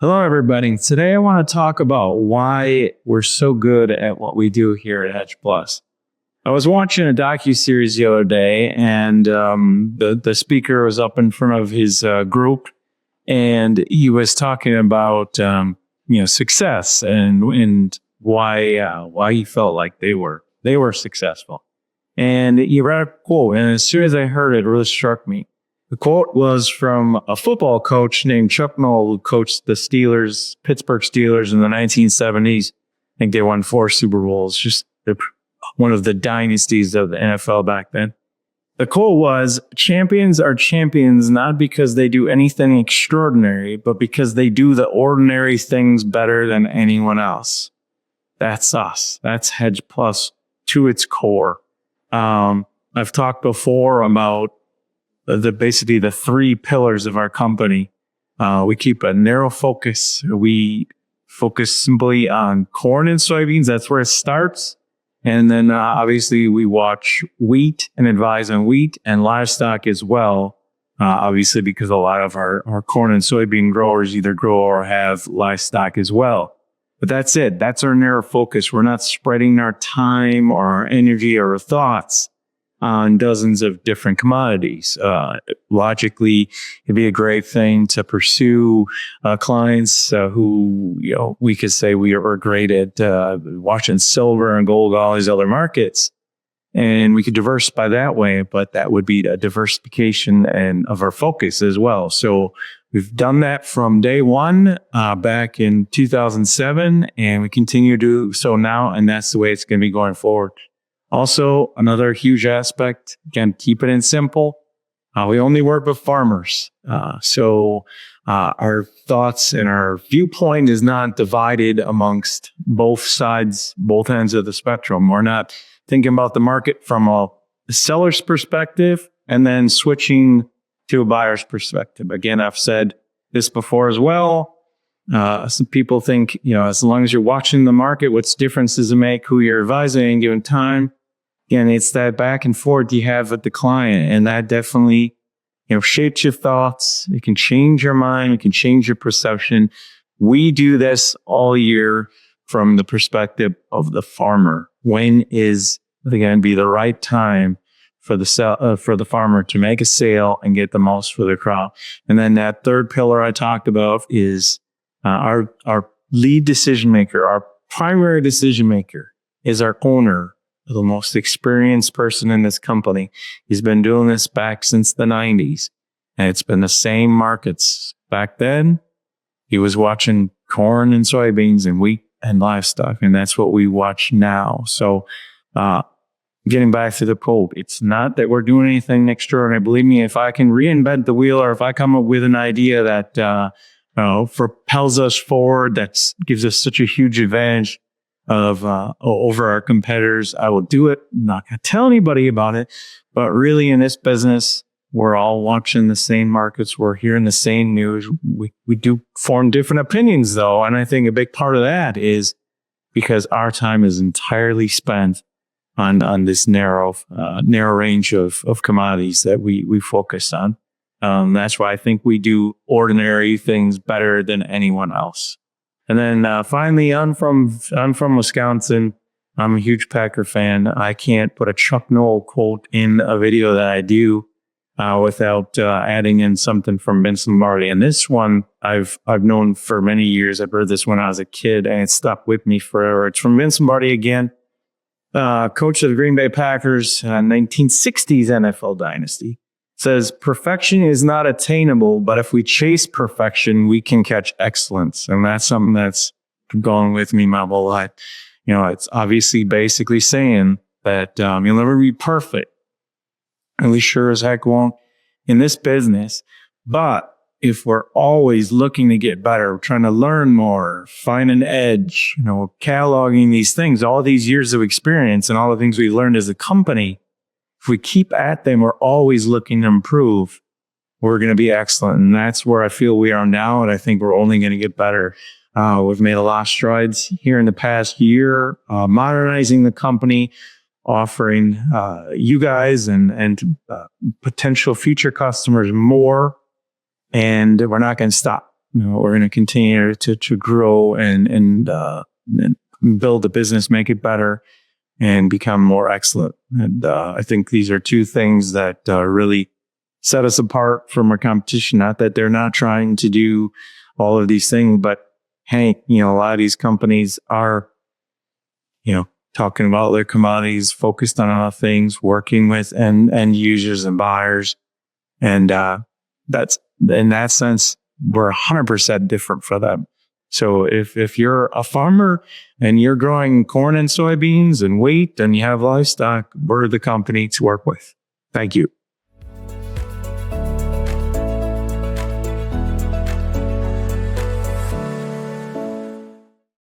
Hello, everybody. Today, I want to talk about why we're so good at what we do here at Hedge Plus. I was watching a docuseries the other day, and the speaker was up in front of his group, and he was talking about success and why he felt like they were successful. And he read a quote, and as soon as I heard it, it really struck me. The quote was from a football coach named Chuck Noll, who coached the Pittsburgh Steelers in the 1970s. I think they won 4 Super Bowls, just one of the dynasties of the NFL back then. The quote was, "Champions are champions not because they do anything extraordinary, but because they do the ordinary things better than anyone else." That's us. That's Hedge Plus to its core. I've talked before about basically the 3 pillars of our company. We keep a narrow focus. We focus simply on corn and soybeans. That's where it starts. And then obviously we watch wheat and advise on wheat and livestock as well. Obviously because a lot of our corn and soybean growers either grow or have livestock as well. But that's it. That's our narrow focus. We're not spreading our time or our energy or our thoughts on dozens of different commodities. Logically, it'd be a great thing to pursue clients who, we could say we are great at watching silver and gold, all these other markets, and we could diversify that way. But that would be a diversification and of our focus as well. So we've done that from day one back in 2007, and we continue to do so now, and that's the way it's going to be going forward. Also, another huge aspect, again, keep it in simple. We only work with farmers. So our thoughts and our viewpoint is not divided amongst both sides, both ends of the spectrum. We're not thinking about the market from a seller's perspective and then switching to a buyer's perspective. Again, I've said this before as well. Some people think, as long as you're watching the market, what's difference does it make who you're advising at any given time? And it's that back and forth you have with the client, and that definitely, shapes your thoughts. It can change your mind. It can change your perception. We do this all year from the perspective of the farmer. When is going to be the right time for the farmer to make a sale and get the most for their crop? And then that third pillar I talked about is our lead decision maker, our primary decision maker is our owner, the most experienced person in this company. He's been doing this back since the 90s, and it's been the same markets. Back then, he was watching corn and soybeans and wheat and livestock, and that's what we watch now. So, getting back to the quote, it's not that we're doing anything extraordinary. Believe me, if I can reinvent the wheel, or if I come up with an idea that propels us forward, that gives us such a huge advantage over our competitors, I will do it. I'm not going to tell anybody about it, but really in this business, we're all watching the same markets. We're hearing the same news. We do form different opinions though. And I think a big part of that is because our time is entirely spent on this narrow range of commodities that we focus on. That's why I think we do ordinary things better than anyone else. And then finally, I'm from Wisconsin. I'm a huge Packer fan. I can't put a Chuck Noll quote in a video that I do without adding in something from Vince Lombardi. And this one I've known for many years. I've heard this when I was a kid, and it stuck with me forever. It's from Vince Lombardi again, coach of the Green Bay Packers, 1960s NFL dynasty. Says, "Perfection is not attainable, but if we chase perfection, we can catch excellence." And that's something that's gone with me my whole life. It's obviously basically saying that you'll never be perfect. And we sure as heck won't in this business. But if we're always looking to get better, trying to learn more, find an edge, cataloging these things, all these years of experience and all the things we learned as a company, if we keep at them, we're always looking to improve, we're going to be excellent. And that's where I feel we are now. And I think we're only going to get better. We've made a lot of strides here in the past year, modernizing the company, offering you guys and potential future customers more. And we're not going to stop. we're going to continue to grow and build the business, make it better, and become more excellent. And I think these are two things that really set us apart from our competition. Not that they're not trying to do all of these things, but hey, a lot of these companies are, talking about their commodities, focused on other things, working with end users and buyers. And that's, in that sense, we're 100% different for them. So if you're a farmer and you're growing corn and soybeans and wheat and you have livestock, we're the company to work with. Thank you.